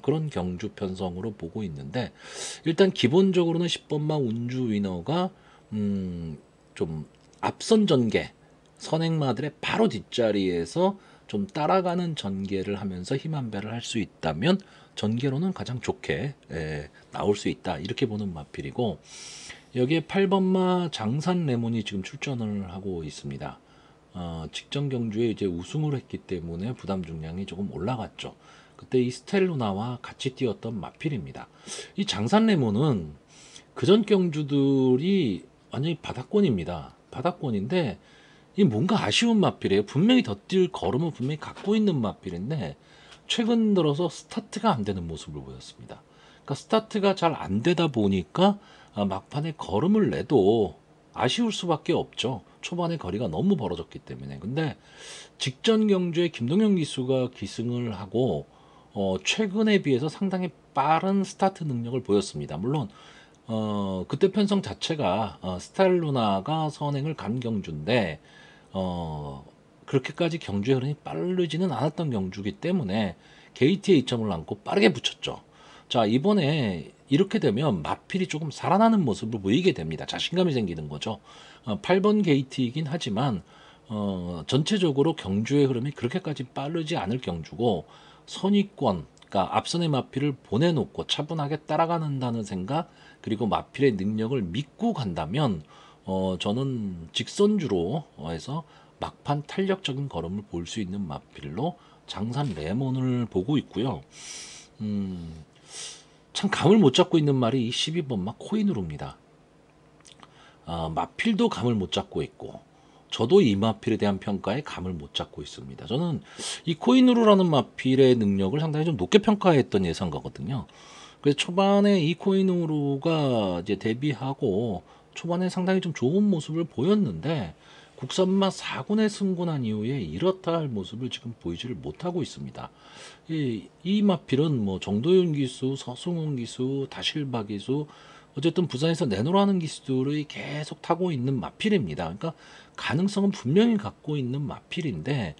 그런 경주 편성으로 보고 있는데, 일단 기본적으로는 10번마 운주 위너가 좀 앞선 전개, 선행마들의 바로 뒷자리에서 좀 따라가는 전개를 하면서 힘 안배를 할 수 있다면 전개로는 가장 좋게 나올 수 있다, 이렇게 보는 마필이고, 여기에 8번마 장산 레몬이 지금 출전을 하고 있습니다. 직전 경주에 이제 우승을 했기 때문에 부담 중량이 조금 올라갔죠. 그때 이 스텔루나와 같이 뛰었던 마필입니다. 이 장산 레몬은 그전 경주들이 완전히 바닥권입니다. 바닥권인데 이 뭔가 아쉬운 마필이에요. 분명히 더 뛸 걸음은 분명히 갖고 있는 마필인데 최근 들어서 스타트가 안 되는 모습을 보였습니다. 그러니까 스타트가 잘 안 되다 보니까 막판에 걸음을 내도 아쉬울 수밖에 없죠. 초반에 거리가 너무 벌어졌기 때문에. 근데 직전 경주에 김동현 기수가 기승을 하고 최근에 비해서 상당히 빠른 스타트 능력을 보였습니다. 물론 그때 편성 자체가 스탈루나가 선행을 간 경주인데 그렇게까지 경주의 흐름이 빠르지는 않았던 경주기 때문에 게이트에 이점을 안고 빠르게 붙였죠. 자, 이번에 이렇게 되면 마필이 조금 살아나는 모습을 보이게 됩니다. 자신감이 생기는 거죠. 8번 게이트이긴 하지만 전체적으로 경주의 흐름이 그렇게까지 빠르지 않을 경주고, 선의권, 그러니까 앞선의 마필을 보내놓고 차분하게 따라가는다는 생각, 그리고 마필의 능력을 믿고 간다면 저는 직선주로 해서 막판 탄력적인 걸음을 볼 수 있는 마필로 장산 레몬을 보고 있고요. 참 감을 못 잡고 있는 말이 이 12번마 코인으로입니다. 마필도 감을 못 잡고 있고 저도 이 마필에 대한 평가에 감을 못 잡고 있습니다. 저는 이 코인으로라는 마필의 능력을 상당히 좀 높게 평가했던 예상가거든요. 그래서 초반에 이 코인으로가 이제 데뷔하고 초반에 상당히 좀 좋은 모습을 보였는데 국산마 4군에 승군한 이후에 이렇다 할 모습을 지금 보이지를 못하고 있습니다. 이 마필은 뭐 정도윤 기수, 서승훈 기수, 다실바 기수, 어쨌든 부산에서 내놓으라는 기수들이 계속 타고 있는 마필입니다. 그러니까 가능성은 분명히 갖고 있는 마필인데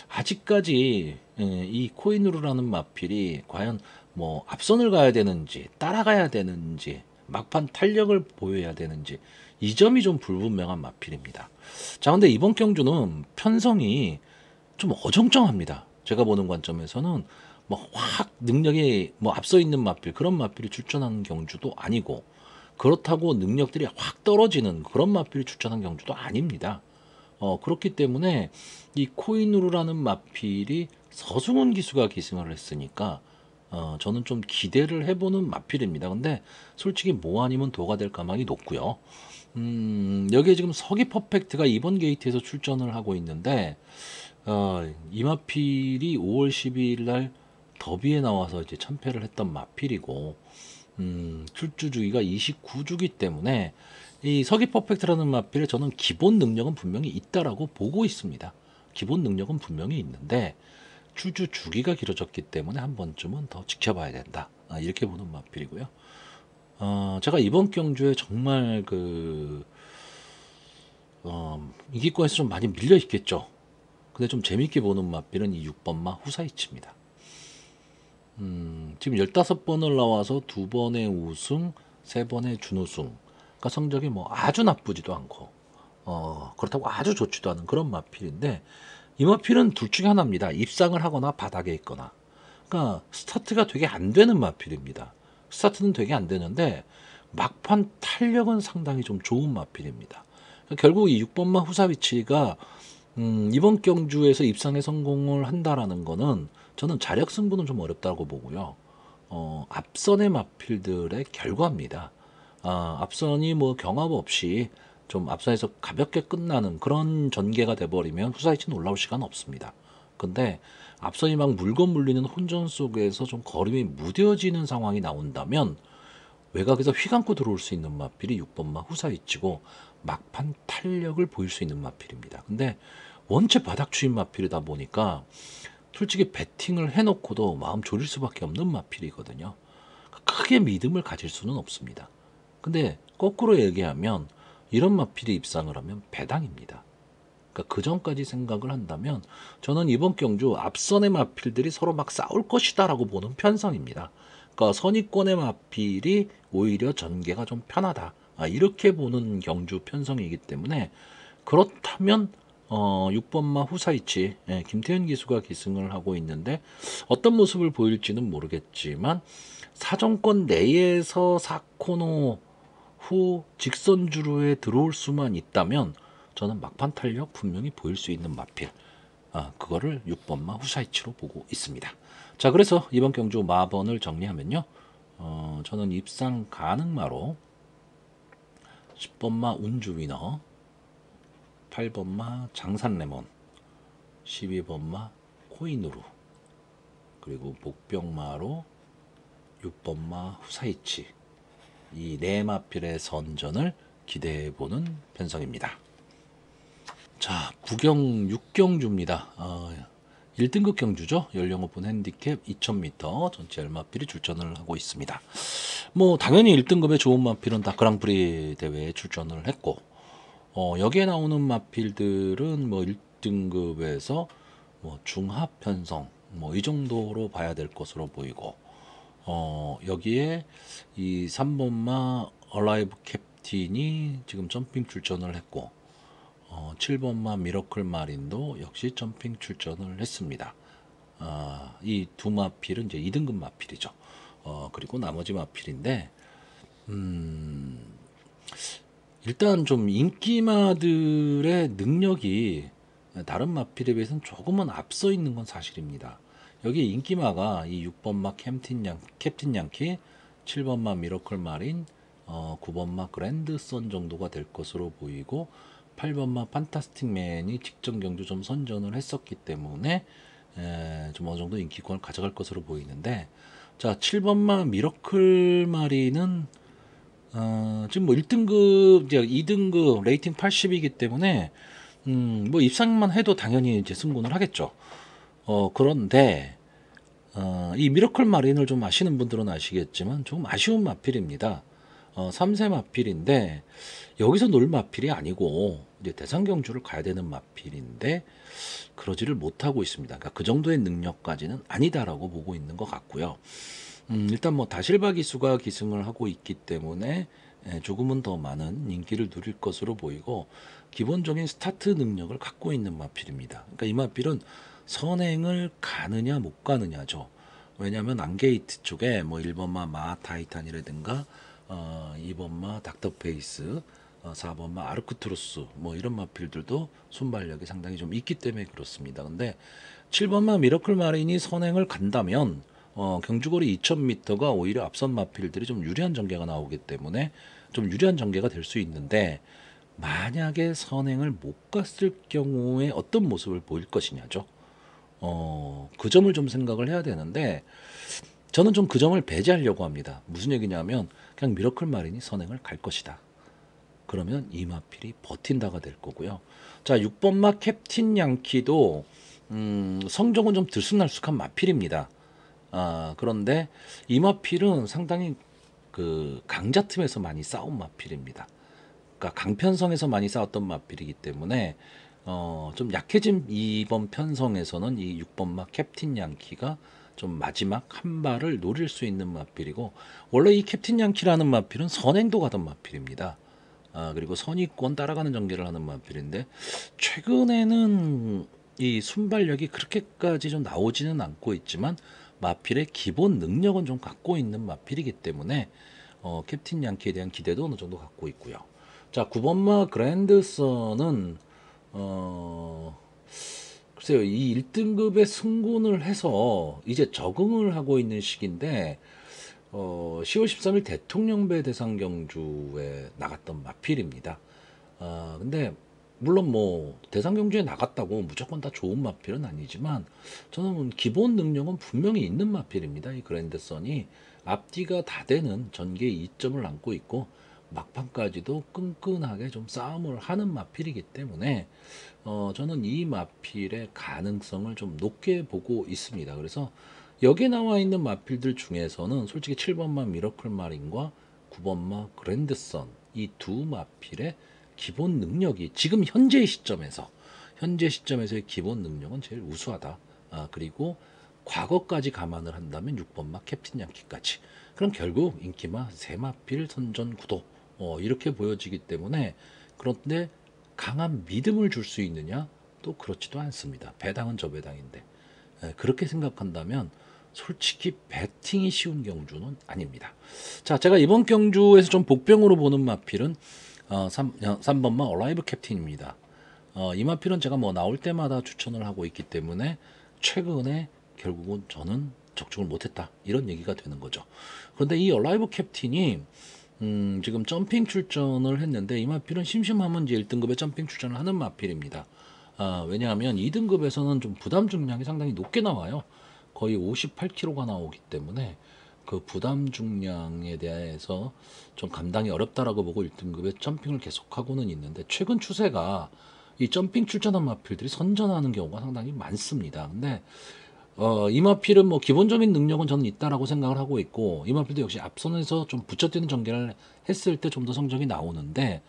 아직까지 이 코이누르라는 마필이 과연 뭐 앞선을 가야 되는지 따라가야 되는지 막판 탄력을 보여야 되는지 이 점이 좀 불분명한 마필입니다. 자, 근데 이번 경주는 편성이 좀 어정쩡합니다. 제가 보는 관점에서는 뭐 확 능력이 뭐 앞서 있는 마필 그런 마필이 출전하는 경주도 아니고 그렇다고 능력들이 확 떨어지는 그런 마필이 출전한 경주도 아닙니다. 그렇기 때문에 이 코이누르라는 마필이 서승훈 기수가 기승을 했으니까 저는 좀 기대를 해보는 마필입니다. 근데 솔직히 뭐 아니면 도가 될 가망이 높고요. 여기에 지금 서기 퍼펙트가 이번 게이트에서 출전을 하고 있는데 이 마필이 5월 12일 날 더비에 나와서 이제 참패를 했던 마필이고 출주 주기가 29주기 때문에 이 서기 퍼펙트라는 마필에 저는 기본 능력은 분명히 있다라고 보고 있습니다. 기본 능력은 분명히 있는데 출주 주기가 길어졌기 때문에 한 번쯤은 더 지켜봐야 된다. 이렇게 보는 마필이고요. 제가 이번 경주에 정말 이기권에서 좀 많이 밀려 있겠죠. 근데 좀 재밌게 보는 마필은 이 6번마 후사이치입니다. 지금 15번을 나와서 2번의 우승, 3번의 준우승. 그러니까 성적이 뭐 아주 나쁘지도 않고, 그렇다고 아주 좋지도 않은 그런 마필인데, 이 마필은 둘 중에 하나입니다. 입상을 하거나 바닥에 있거나. 그러니까 스타트가 되게 안 되는 마필입니다. 스타트는 되게 안 되는데, 막판 탄력은 상당히 좀 좋은 마필입니다. 그러니까 결국 이 6번마 후사위치가 이번 경주에서 입상에 성공을 한다라는 거는 저는 자력 승부는 좀 어렵다고 보고요. 앞선의 마필들의 결과입니다. 앞선이 뭐 경합 없이 좀 앞선에서 가볍게 끝나는 그런 전개가 돼버리면 후사이치는 올라올 시간 없습니다. 근데 앞선이 막 물건 물리는 혼전 속에서 좀 걸음이 무뎌지는 상황이 나온다면 외곽에서 휘감고 들어올 수 있는 마필이 6번마 후사이치고 막판 탄력을 보일 수 있는 마필입니다. 근데 원체 바닥 추인 마필이다 보니까 솔직히 배팅을 해놓고도 마음 졸일 수밖에 없는 마필이거든요. 크게 믿음을 가질 수는 없습니다. 근데 거꾸로 얘기하면 이런 마필이 입상을 하면 배당입니다. 그러니까 그 전까지 생각을 한다면 저는 이번 경주 앞선의 마필들이 서로 막 싸울 것이다라고 보는 편성입니다. 그러니까 선의권의 마필이 오히려 전개가 좀 편하다. 이렇게 보는 경주 편성이기 때문에 그렇다면 6번마 후사이치 김태현 기수가 기승을 하고 있는데 어떤 모습을 보일지는 모르겠지만 사정권 내에서 4코너 후 직선주로에 들어올 수만 있다면 저는 막판 탄력 분명히 보일 수 있는 마필 그거를 6번마 후사이치로 보고 있습니다. 자, 그래서 이번 경주 마번을 정리하면요, 저는 입상 가능마로 10번마 운주위너, 8번마 장산레몬, 12번마 코이누루, 그리고 목병마로 6번마 후사이치, 이 네 마필의 선전을 기대해보는 편성입니다. 자, 부경 6경주입니다. 1등급 경주죠. 연령 오픈 핸디캡 2000m 전체 열마필이 출전을 하고 있습니다. 뭐 당연히 1등급의 좋은 마필은 다 그랑프리 대회에 출전을 했고, 여기에 나오는 마필들은 뭐 1등급에서 뭐 중합 편성 뭐 이 정도로 봐야 될 것으로 보이고, 여기에 이 3번마 얼라이브 캡틴이 지금 점핑 출전을 했고, 7번마 미러클 마린도 역시 점핑 출전을 했습니다. 이 두 마필은 이제 2등급 마필이죠. 그리고 나머지 마필인데, 일단 좀 인기마들의 능력이 다른 마필에 비해서는 조금은 앞서 있는 건 사실입니다. 여기 인기마가 이 6번마 캡틴 양키, 7번마 미러클 마린, 9번마 그랜드선 정도가 될 것으로 보이고, 8번마 판타스틱 맨이 직전 경주 좀 선전을 했었기 때문에 좀 어느 정도 인기권을 가져갈 것으로 보이는데, 자, 7번마 미러클 마린은 지금 뭐 1등급, 2등급 레이팅 80이기 때문에 뭐 입상만 해도 당연히 이제 승군을 하겠죠. 그런데 이 미러클 마린을 좀 아시는 분들은 아시겠지만 조금 아쉬운 마필입니다. 3세 마필인데 여기서 놀 마필이 아니고 이제 대상경주를 가야 되는 마필인데 그러지를 못하고 있습니다. 그러니까 그 정도의 능력까지는 아니다라고 보고 있는 것 같고요. 일단 뭐 다실바 기수가 기승을 하고 있기 때문에 조금은 더 많은 인기를 누릴 것으로 보이고 기본적인 스타트 능력을 갖고 있는 마필입니다. 그러니까 이 마필은 선행을 가느냐 못 가느냐죠. 왜냐하면 안게이트 쪽에 뭐 1번마 마타이탄이라든가 2번마 닥터페이스 4번마 아르크투루스 뭐 이런 마필들도 순발력이 상당히 좀 있기 때문에 그렇습니다. 근데 7번마 미러클 마린이 선행을 간다면 경주거리 2000m가 오히려 앞선 마필들이 좀 유리한 전개가 나오기 때문에 좀 유리한 전개가 될 수 있는데 만약에 선행을 못 갔을 경우에 어떤 모습을 보일 것이냐죠. 그 점을 좀 생각을 해야 되는데 저는 좀 그 점을 배제하려고 합니다. 무슨 얘기냐면 그냥 미러클 마린이 선행을 갈 것이다. 그러면 이마필이 버틴다가 될 거고요. 자, 6번마 캡틴 양키도 성적은 좀 들쑥날쑥한 마필입니다. 그런데 이마필은 상당히 그 강자 틈에서 많이 싸운 마필입니다. 그러니까 강편성에서 많이 싸웠던 마필이기 때문에 좀 약해진 이번 편성에서는 이 6번마 캡틴 양키가 좀 마지막 한 발을 노릴 수 있는 마필이고 원래 이 캡틴 양키라는 마필은 선행도 가던 마필입니다. 그리고 선의권 따라가는 전개를 하는 마필인데 최근에는 이 순발력이 그렇게까지 좀 나오지는 않고 있지만 마필의 기본 능력은 좀 갖고 있는 마필이기 때문에 캡틴 양키에 대한 기대도 어느 정도 갖고 있고요. 자, 9번마 그랜드선은 글쎄요, 이 1등급의 승군을 해서 이제 적응을 하고 있는 시기인데 10월 13일 대통령배 대상 경주에 나갔던 마필입니다. 근데 물론 뭐 대상 경주에 나갔다고 무조건 다 좋은 마필은 아니지만 저는 기본 능력은 분명히 있는 마필입니다. 이 그랜드선이 앞뒤가 다 되는 전개 2점을 안고 있고 막판까지도 끈끈하게 좀 싸움을 하는 마필이기 때문에 저는 이 마필의 가능성을 좀 높게 보고 있습니다. 그래서 여기 나와 있는 마필들 중에서는 솔직히 7번마 미러클 마린과 9번마 그랜드선 이 두 마필의 기본 능력이 지금 현재 시점에서의 기본 능력은 제일 우수하다. 그리고 과거까지 감안을 한다면 6번마 캡틴 양키까지. 그럼 결국 인기마 세 마필 선전 구도 이렇게 보여지기 때문에 그런데 강한 믿음을 줄 수 있느냐? 또 그렇지도 않습니다. 배당은 저 배당인데 그렇게 생각한다면 솔직히 배팅이 쉬운 경주는 아닙니다. 자, 제가 이번 경주에서 좀 복병으로 보는 마필은 3번마 얼라이브 캡틴입니다. 이 마필은 제가 뭐 나올 때마다 추천을 하고 있기 때문에 최근에 결국은 저는 적중을 못했다 이런 얘기가 되는 거죠. 그런데 이 얼라이브 캡틴이 지금 점핑 출전을 했는데 이 마필은 심심하면 이제 1등급의 점핑 출전을 하는 마필입니다. 왜냐하면 2등급에서는 좀 부담 중량이 상당히 높게 나와요. 거의 58kg가 나오기 때문에 그 부담 중량에 대해서 좀 감당이 어렵다라고 보고 1등급의 점핑을 계속하고는 있는데 최근 추세가 이 점핑 출전한 마필들이 선전하는 경우가 상당히 많습니다. 근데 이마필은 뭐 기본적인 능력은 저는 있다라고 생각을 하고 있고 이마필도 역시 앞선에서 좀 붙여뛰는 전개를 했을 때 좀 더 성적이 나오는데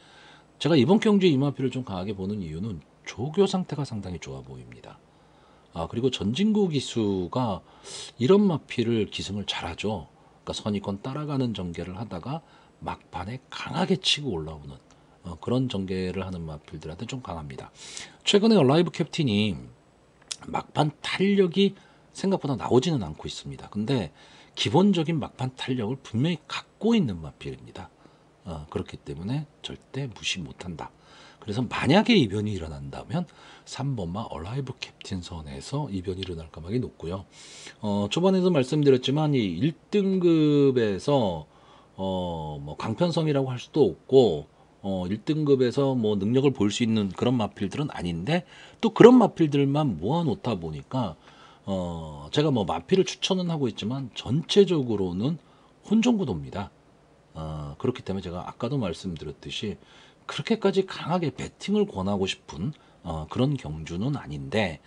제가 이번 경주에 이마필을 좀 강하게 보는 이유는 조교 상태가 상당히 좋아 보입니다. 그리고 전진구 기수가 이런 마필을 기승을 잘하죠. 그러니까 선의권 따라가는 전개를 하다가 막판에 강하게 치고 올라오는 그런 전개를 하는 마필들한테 좀 강합니다. 최근에 라이브 캡틴이 막판 탄력이 생각보다 나오지는 않고 있습니다. 근데 기본적인 막판 탄력을 분명히 갖고 있는 마필입니다. 그렇기 때문에 절대 무시 못한다. 그래서 만약에 이변이 일어난다면 3번마 얼라이브 캡틴 선에서 이변이 일어날 가능성이 높고요. 초반에도 말씀드렸지만 이 1등급에서 뭐 강편성이라고 할 수도 없고 1등급에서 뭐 능력을 볼 수 있는 그런 마필들은 아닌데 또 그런 마필들만 모아놓다 보니까 제가 뭐 마필을 추천은 하고 있지만 전체적으로는 혼종구도입니다. 그렇기 때문에 제가 아까도 말씀드렸듯이 그렇게까지 강하게 배팅을 권하고 싶은 그런 경주는 아닌데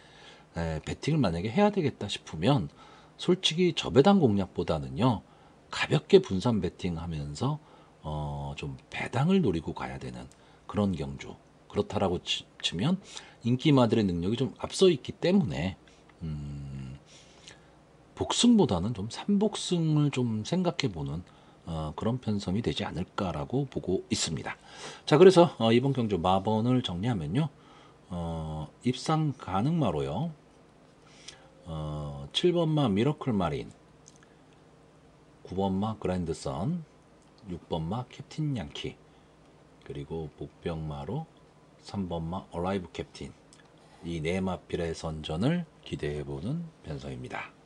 배팅을 만약에 해야 되겠다 싶으면 솔직히 저배당 공략보다는요 가볍게 분산 배팅하면서 좀 배당을 노리고 가야 되는 그런 경주. 그렇다라고 치면 인기마들의 능력이 좀 앞서 있기 때문에 복승보다는 좀 삼복승을 좀 생각해 보는 그런 편성이 되지 않을까라고 보고 있습니다. 자, 그래서 이번 경주 마번을 정리하면요. 입상 가능마로요. 7번마 미러클 마린, 9번마 그랜드선, 6번마 캡틴 양키, 그리고 복병마로 3번마 어라이브 캡틴, 이 네 마필의 선전을 기대해보는 편성입니다.